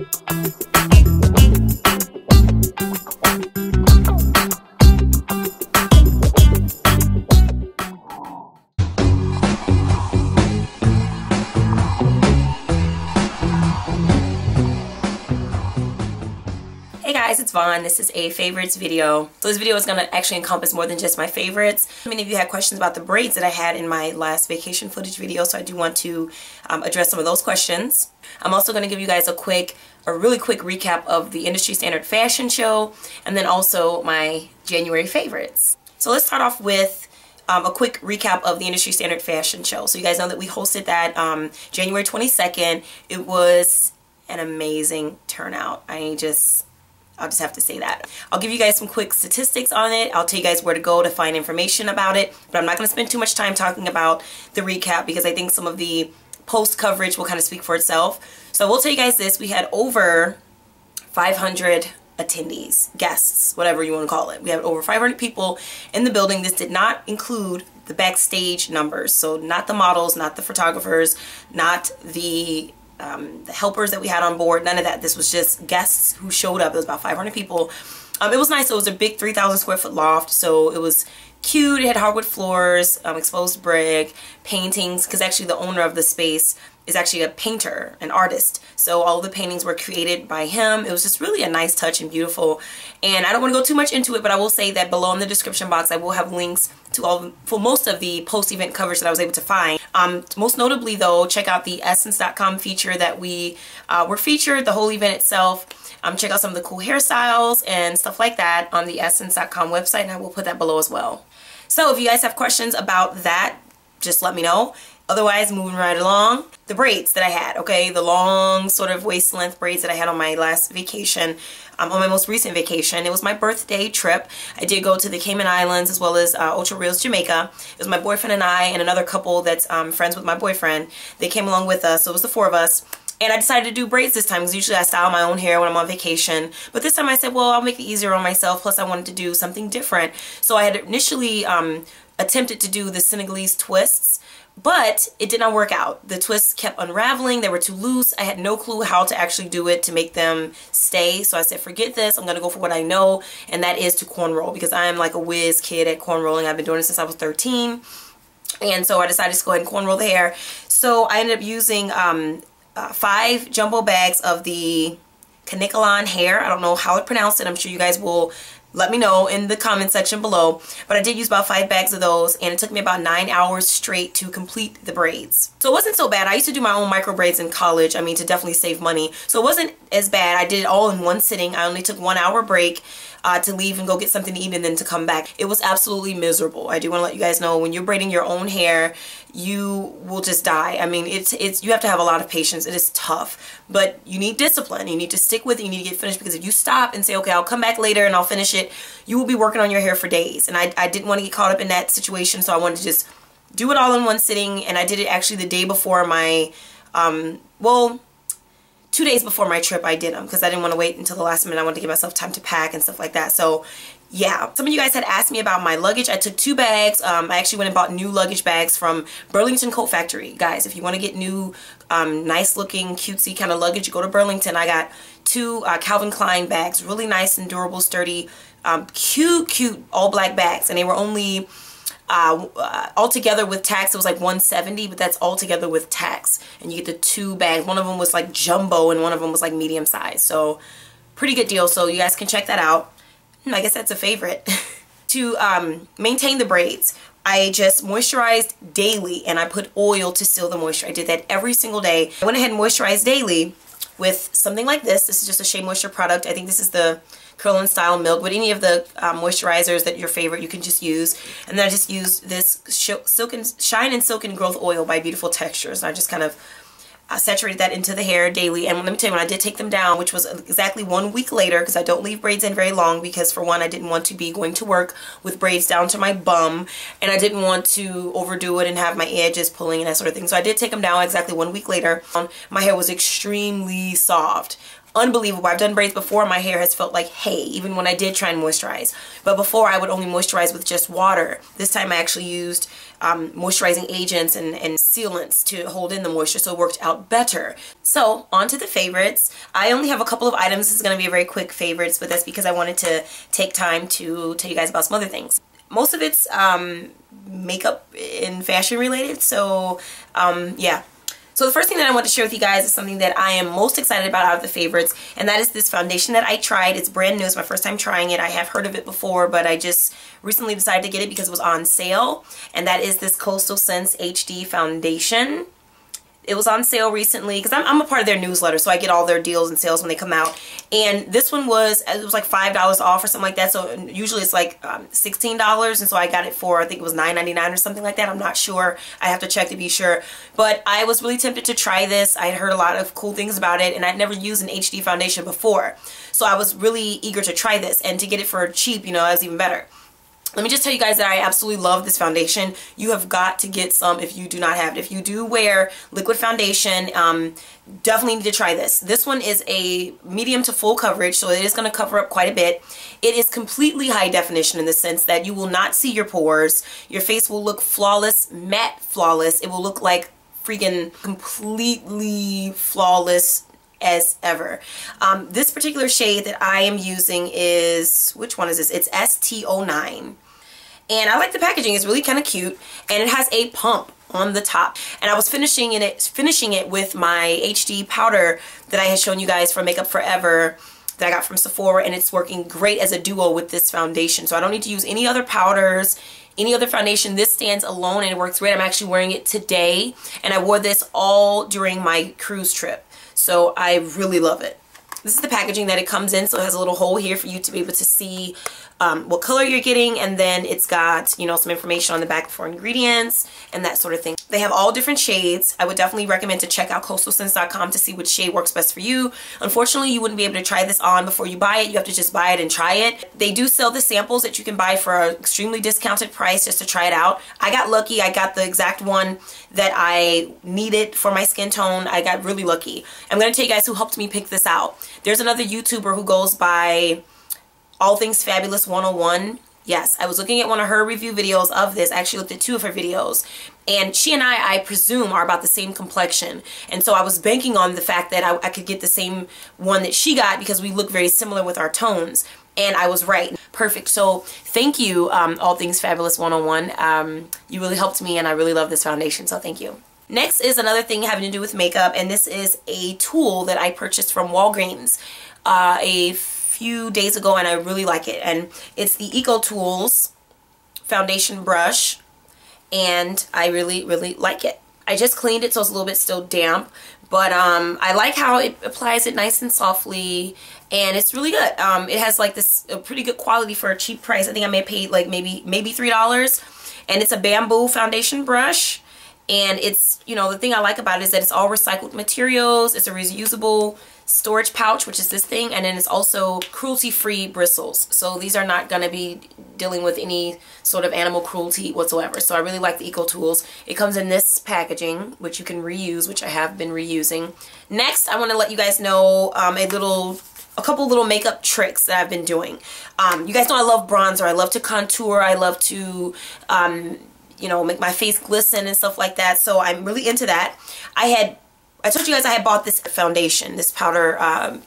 Hey guys, it's Vaughn. This is a favorites video. So this video is going to actually encompass more than just my favorites. Many of you had questions about the braids that I had in my last vacation footage video, so I do want to address some of those questions. I'm also going to give you guys a really quick recap of the industry standard fashion show, and then also my January favorites. So let's start off with a quick recap of the industry standard fashion show. So you guys know that we hosted that January 22nd. It was an amazing turnout. I'll just have to say that. I'll give you guys some quick statistics on it. I'll tell you guys where to go to find information about it. But I'm not going to spend too much time talking about the recap because I think some of the post coverage will kind of speak for itself. So I will tell you guys this. We had over 500 attendees, guests, whatever you want to call it. We had over 500 people in the building. This did not include the backstage numbers. So not the models, not the photographers, not the helpers that we had on board, none of that. This was just guests who showed up. It was about 500 people. It was nice. It was a big 3,000 square foot loft, so it was cute. It had hardwood floors, exposed brick, paintings, because actually the owner of the space is actually a painter, an artist. So all of the paintings were created by him. It was just really a nice touch and beautiful. And I don't want to go too much into it, but I will say that below in the description box, I will have links to for most of the post-event coverage that I was able to find. Most notably though, check out the essence.com feature that we were featured, the whole event itself. Check out some of the cool hairstyles and stuff like that on the essence.com website, and I will put that below as well. So if you guys have questions about that, just let me know. Otherwise, moving right along, the braids that I had, okay, the long sort of waist length braids that I had on my last vacation, on my most recent vacation. It was my birthday trip. I did go to the Cayman Islands as well as Ocho Rios, Jamaica. It was my boyfriend and I and another couple that's friends with my boyfriend. They came along with us, so it was the four of us. And I decided to do braids this time because usually I style my own hair when I'm on vacation. But this time I said, well, I'll make it easier on myself. Plus I wanted to do something different. So I had initially attempted to do the Senegalese twists, but it did not work out. The twists kept unraveling. They were too loose. I had no clue how to actually do it to make them stay. So I said, forget this. I'm going to go for what I know, and that is to cornrow, because I am like a whiz kid at cornrolling. I've been doing it since I was 13. And so I decided to go ahead and cornrow the hair. So I ended up using 5 jumbo bags of the Canicolon hair. I don't know how to pronounce it. I'm sure you guys will let me know in the comment section below. But I did use about 5 bags of those, and it took me about 9 hours straight to complete the braids. So it wasn't so bad. I used to do my own micro braids in college, I mean, to definitely save money. So it wasn't as bad. I did it all in one sitting. I only took 1 hour break to leave and go get something to eat and then to come back. It was absolutely miserable. I do want to let you guys know, when you're braiding your own hair, you will just die. I mean, you have to have a lot of patience. It is tough, but you need discipline. You need to stick with it. You need to get finished, because if you stop and say, okay, I'll come back later and I'll finish it, you will be working on your hair for days. And I didn't want to get caught up in that situation, so I wanted to just do it all in one sitting. And I did it actually the day before my, well, 2 days before my trip I did them, because I didn't want to wait until the last minute. I wanted to give myself time to pack and stuff like that. So yeah, some of you guys had asked me about my luggage. I took 2 bags. I actually went and bought new luggage bags from Burlington Coat Factory. Guys, if you want to get new, nice looking, cutesy kind of luggage, you go to Burlington. I got 2 Calvin Klein bags, really nice and durable, sturdy, cute all black bags. And they were only, altogether with tax, it was like $170, but that's altogether with tax. And you get the 2 bags. One of them was like jumbo and one of them was like medium size. So pretty good deal. So you guys can check that out. I guess that's a favorite. To maintain the braids, I just moisturized daily, and I put oil to seal the moisture. I did that every single day. I went ahead and moisturized daily with something like this. This is just a Shea Moisture product. I think this is the Curl and Style Milk, but any of the moisturizers that your favorite you can just use. And then I just used this Shine and Silk and Growth Oil by Beautiful Textures. And I just kind of saturated that into the hair daily. And let me tell you, when I did take them down, which was exactly 1 week later, because I don't leave braids in very long, because for one, I didn't want to be going to work with braids down to my bum, and I didn't want to overdo it and have my edges pulling and that sort of thing. So I did take them down exactly 1 week later. My hair was extremely soft. unbelievable. I've done braids before. My hair has felt like hay, even when I did try and moisturize. But before, I would only moisturize with just water. This time I actually used moisturizing agents and sealants to hold in the moisture, so it worked out better. So on to the favorites. I only have a couple of items. This is going to be a very quick favorites, but that's because I wanted to take time to tell you guys about some other things. Most of it's makeup and fashion related, so yeah. So the first thing that I want to share with you guys is something that I am most excited about out of the favorites, and that is this foundation that I tried. It's brand new. It's my first time trying it. I have heard of it before, but I just recently decided to get it because it was on sale, and that is this Coastal Scents HD foundation. It was on sale recently because I'm a part of their newsletter, so I get all their deals and sales when they come out. And this one was like $5 off or something like that. So usually it's like $16, and so I got it for, I think it was $9.99 or something like that. I'm not sure. I have to check to be sure. But I was really tempted to try this. I had heard a lot of cool things about it, and I'd never used an HD foundation before. So I was really eager to try this, and to get it for cheap, you know, that was even better. Let me just tell you guys that I absolutely love this foundation. You have got to get some if you do not have it. If you do wear liquid foundation, definitely need to try this. This one is a medium to full coverage, so it is going to cover up quite a bit. It is completely high definition in the sense that you will not see your pores. Your face will look flawless, matte flawless. It will look like freaking completely flawless as ever. This particular shade that I am using is, which one is this? It's ST09. And I like the packaging. It's really kind of cute, and it has a pump on the top. And I was finishing it with my HD powder that I had shown you guys from Makeup Forever that I got from Sephora, and it's working great as a duo with this foundation. So I don't need to use any other powders, any other foundation. This stands alone and it works great. I'm actually wearing it today, and I wore this all during my cruise trip. So I really love it. This is the packaging that it comes in, so it has a little hole here for you to be able to see what color you're getting, and then it's got, you know, some information on the back for ingredients and that sort of thing. They have all different shades. I would definitely recommend to check out coastalscents.com to see which shade works best for you. Unfortunately, you wouldn't be able to try this on before you buy it. You have to just buy it and try it. They do sell the samples that you can buy for an extremely discounted price just to try it out. I got lucky. I got the exact one that I needed for my skin tone. I got really lucky. I'm going to tell you guys who helped me pick this out. There's another YouTuber who goes by All Things Fabulous 101. Yes, I was looking at one of her review videos of this. I actually looked at two of her videos, and she and I presume, are about the same complexion. And so I was banking on the fact that I could get the same one that she got because we look very similar with our tones. And I was right. Perfect. So thank you, All Things Fabulous 101. You really helped me, and I really love this foundation, so thank you. Next is another thing having to do with makeup, and this is a tool that I purchased from Walgreens a few days ago, and I really like it. And it's the Eco Tools foundation brush, and I really, really like it. I just cleaned it, so it's a little bit still damp, but I like how it applies it nice and softly, and it's really good. It has like this a pretty good quality for a cheap price. I think I may have paid like maybe $3, and it's a bamboo foundation brush. And it's, you know, the thing I like about it is that it's all recycled materials. It's a reusable storage pouch, which is this thing, and then it's also cruelty-free bristles. So these are not going to be dealing with any sort of animal cruelty whatsoever. So I really like the Eco Tools. It comes in this packaging, which you can reuse, which I have been reusing. Next, I want to let you guys know a couple little makeup tricks that I've been doing. You guys know I love bronzer. I love to contour. I love to you know, make my face glisten and stuff like that. So I'm really into that. I told you guys I had bought this foundation, this powder,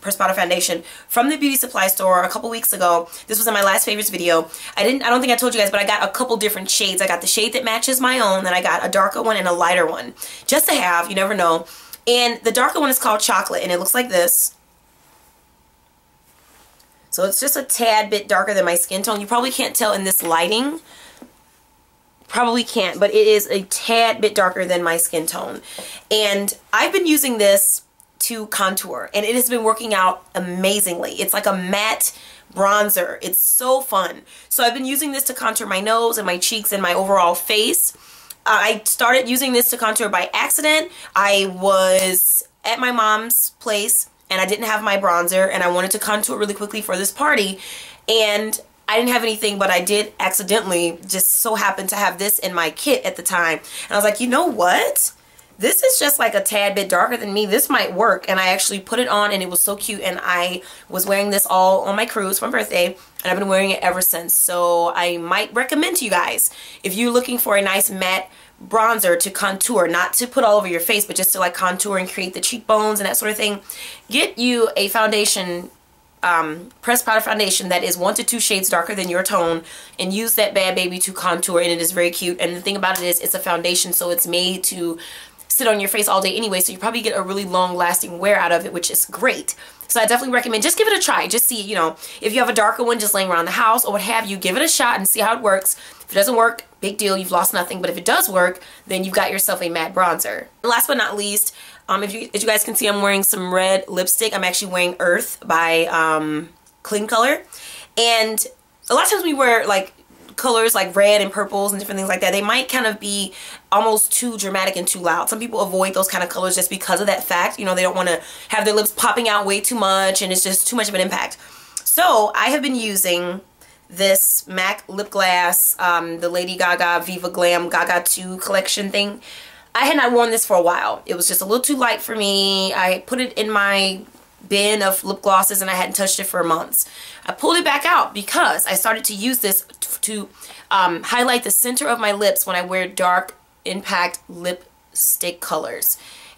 pressed powder foundation from the beauty supply store a couple weeks ago. This was in my last favorites video. I don't think I told you guys, but I got a couple different shades. I got the shade that matches my own, then I got a darker one and a lighter one. Just to have, you never know. And the darker one is called Chocolate, and it looks like this. So it's just a tad bit darker than my skin tone. You probably can't tell in this lighting. Probably can't, but it is a tad bit darker than my skin tone. And I've been using this to contour, and it has been working out amazingly. It's like a matte bronzer. It's so fun. So I've been using this to contour my nose and my cheeks and my overall face. I started using this to contour by accident. I was at my mom's place, and I didn't have my bronzer, and I wanted to contour really quickly for this party, and I didn't have anything, but I did accidentally just so happen to have this in my kit at the time. And I was like, you know what? This is just like a tad bit darker than me. This might work, and I actually put it on and it was so cute, and I was wearing this all on my cruise for my birthday, and I've been wearing it ever since. So I might recommend to you guys, if you're looking for a nice matte bronzer to contour, not to put all over your face, but just to like contour and create the cheekbones and that sort of thing, get you a foundation, pressed powder foundation that is 1 to 2 shades darker than your tone, and use that bad baby to contour, and it is very cute. And the thing about it is, it's a foundation, so it's made to sit on your face all day anyway, so you probably get a really long lasting wear out of it, which is great. So I definitely recommend, just give it a try. Just see, you know, if you have a darker one just laying around the house or what have you, give it a shot and see how it works. If it doesn't work, big deal, you've lost nothing. But if it does work, then you've got yourself a matte bronzer. And last but not least, as you guys can see, I'm wearing some red lipstick. I'm actually wearing Earth by Clean Color. And a lot of times we wear like colors like red and purples and different things like that. They might kind of be almost too dramatic and too loud. Some people avoid those kind of colors just because of that fact. You know, they don't want to have their lips popping out way too much, and it's just too much of an impact. So I have been using this MAC lip glass, the Lady Gaga Viva Glam Gaga 2 collection thing. I had not worn this for a while. It was just a little too light for me. I put it in my bin of lip glosses and I hadn't touched it for months. I pulled it back out because I started to use this to highlight the center of my lips when I wear dark impact lipstick colors,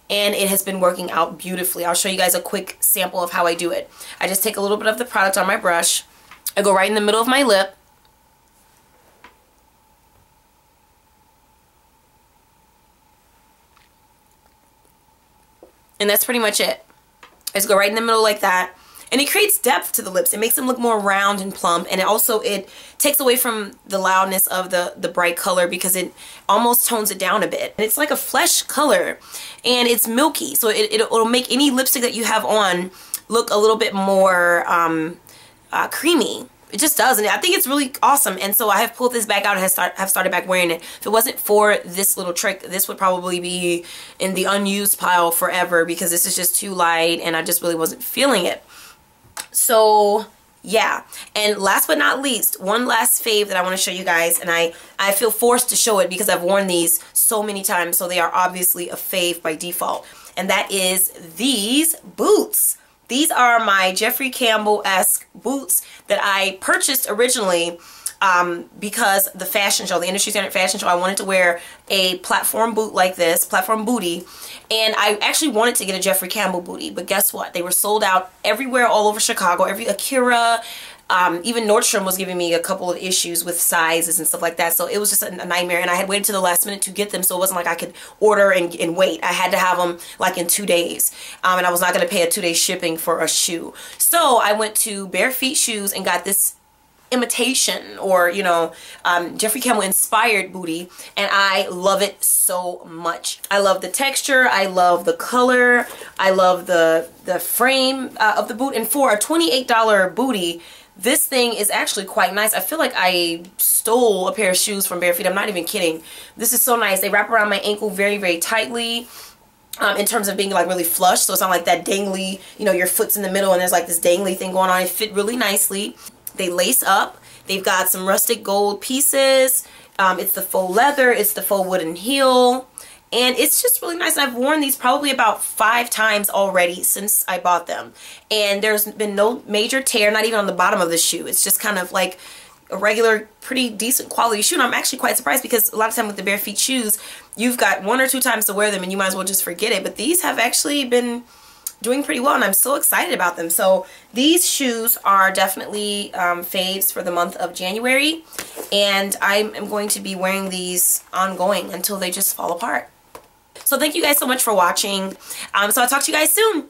and it has been working out beautifully. I'll show you guys a quick sample of how I do it. I just take a little bit of the product on my brush, I go right in the middle of my lip, and that's pretty much it. I just go right in the middle like that, and it creates depth to the lips. It makes them look more round and plump, and it takes away from the loudness of the bright color because it almost tones it down a bit. And it's like a flesh color, and it's milky, so it'll make any lipstick that you have on look a little bit more creamy. It just does, and I think it's really awesome. And so I have pulled this back out and have started back wearing it. If it wasn't for this little trick, this would probably be in the unused pile forever because this is just too light and I just really wasn't feeling it. So yeah, and last but not least, one last fave that I want to show you guys, and I feel forced to show it because I've worn these so many times, so they are obviously a fave by default, and that is these boots. These are my Jeffrey Campbell-esque boots that I purchased originally because the fashion show, the industry standard fashion show, I wanted to wear a platform boot like this, platform booty, and I actually wanted to get a Jeffrey Campbell booty, but guess what? They were sold out everywhere all over Chicago, every Akira, even Nordstrom was giving me a couple of issues with sizes and stuff like that, so it was just a nightmare, and I had waited to the last minute to get them, so it wasn't like I could order and wait. I had to have them like in 2 days, and I was not going to pay a 2-day shipping for a shoe. So I went to Bare Feet Shoes and got this imitation, or you know, Jeffrey Campbell inspired booty, and I love it so much. I love the texture, I love the color, I love the frame of the boot, and for a $28 booty, this thing is actually quite nice. I feel like I stole a pair of shoes from Bare Feet. I'm not even kidding. This is so nice. They wrap around my ankle very, very tightly. In terms of being like really flush, so it's not like that dangly, you know, your foot's in the middle and there's like this dangly thing going on. It fit really nicely. They lace up. They've got some rustic gold pieces. It's the faux leather. It's the faux wooden heel. And it's just really nice. I've worn these probably about 5 times already since I bought them. And there's been no major tear, not even on the bottom of the shoe. It's just kind of like a regular, pretty decent quality shoe. And I'm actually quite surprised because a lot of time with the Bare Feet shoes, you've got 1 or 2 times to wear them and you might as well just forget it. But these have actually been doing pretty well, and I'm so excited about them. So these shoes are definitely faves for the month of January, and I am going to be wearing these ongoing until they just fall apart. So thank you guys so much for watching. So I'll talk to you guys soon.